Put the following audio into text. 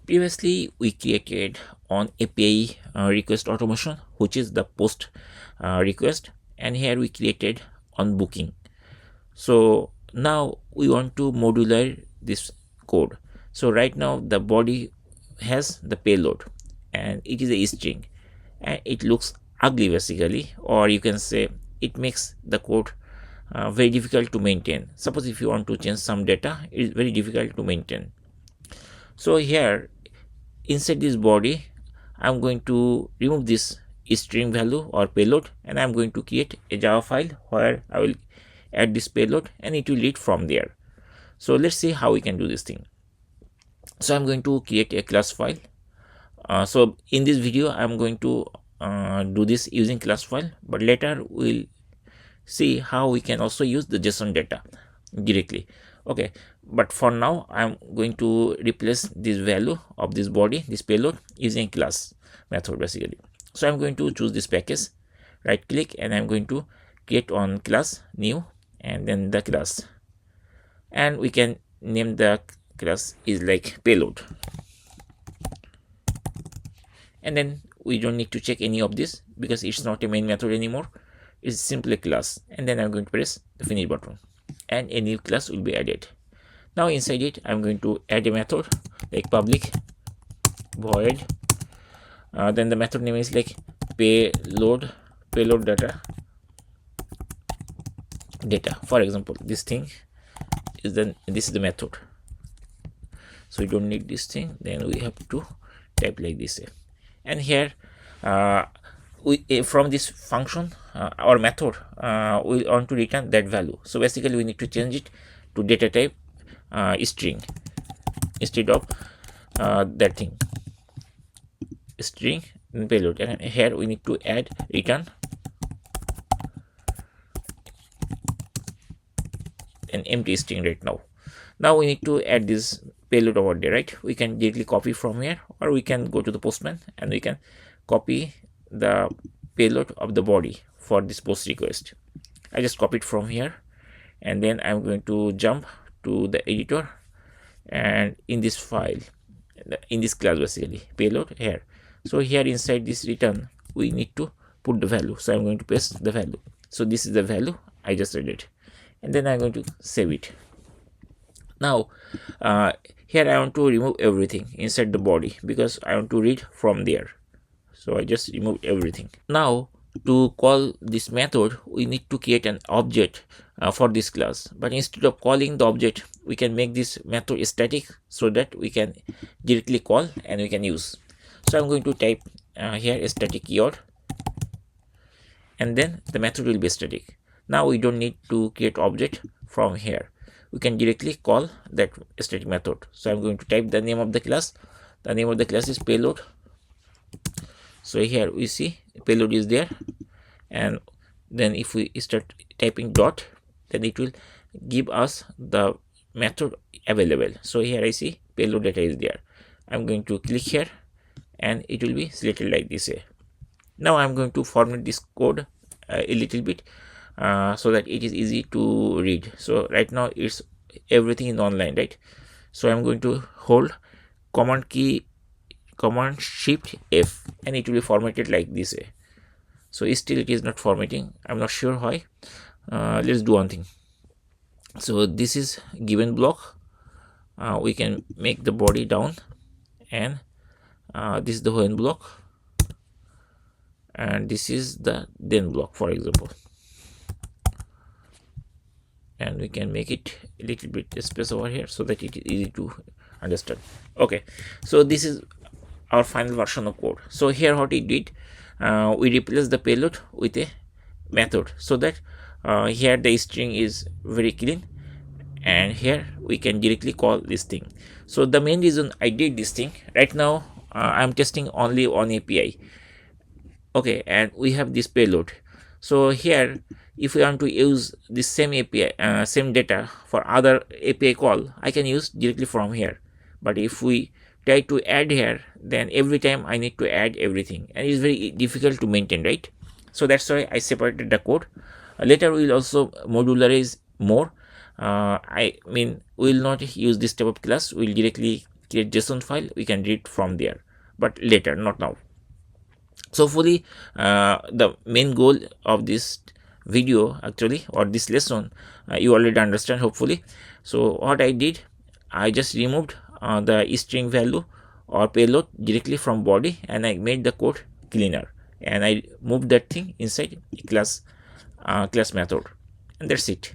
Previously we created on API request automation, which is the post request, and here we created on booking. So now we want to modular this code. So right now the body has the payload and it is a string, and it looks ugly basically, or you can say it makes the code very difficult to maintain. Suppose if you want to change some data, it is very difficult to maintain. So here inside this body, I'm going to remove this string value or payload, and I'm going to create a Java file where I will add this payload and it will read from there. So let's see how we can do this thing. So I'm going to create a class file. So in this video I'm going to do this using class file, but later we'll see how we can also use the JSON data directly. Okay, but for now I'm going to replace this value of this body, this payload, using class method basically. So I'm going to choose this package, right click, and I'm going to create on class, new, and then the class, and we can name the class is like payload, and then we don't need to check any of this because it's not a main method anymore. It's simply a class, and then I'm going to press the finish button and a new class will be added. Now inside it I'm going to add a method like public void, then the method name is like payload data. For example, this thing is this is the method, so we don't need this thing, then we have to type like this. And here we from this function or method we want to return that value. So basically we need to change it to data type string instead of that thing, string and payload, and here we need to add return an empty string right now. Now we need to add this payload over there, right? We can directly copy from here, or we can go to the postman and we can copy the payload of the body for this post request. I just copy it from here, and then I'm going to jump to the editor, and in this file, in this class basically payload here. So here inside this return we need to put the value, so I'm going to paste the value. So this is the value I just added, and then I'm going to save it. Now here I want to remove everything inside the body because I want to read from there, so I just removed everything. Now to call this method we need to create an object for this class, but instead of calling the object we can make this method static so that we can directly call and we can use. So I'm going to type here a static keyword, and then the method will be static. Now we don't need to create object from here, we can directly call that static method. So I'm going to type the name of the class. The name of the class is payload. So here we see payload is there, and then if we start typing dot, then it will give us the method available. So here I see payload data is there. I'm going to click here and it will be selected like this. Now I'm going to format this code a little bit so that it is easy to read. So right now it's everything in online, right? So I'm going to hold command shift F, and it will be formatted like this. So still it is not formatting, I'm not sure why. Let's do one thing. So this is given block, we can make the body down, and this is the when block, and this is the then block, for example, and we can make it a little bit space over here so that it is easy to understand. Okay, so this is our final version of code. So here what we did, we replaced the payload with a method so that here the string is very clean, and here we can directly call this thing. So the main reason I did this thing, right now I'm testing only on API. Okay, and we have this payload. So here if we want to use this same API same data for other API call, I can use directly from here. But if we try to add here, then every time I need to add everything, and it's very difficult to maintain, right? So that's why I separated the code. Later we will also modularize more. I mean, we will not use this type of class, we will directly create JSON file, we can read from there, but later, not now. So hopefully the main goal of this video actually, or this lesson, you already understand hopefully. So what I did, I just removed the string value or payload directly from body, and I made the code cleaner, and I moved that thing inside class method, and that's it.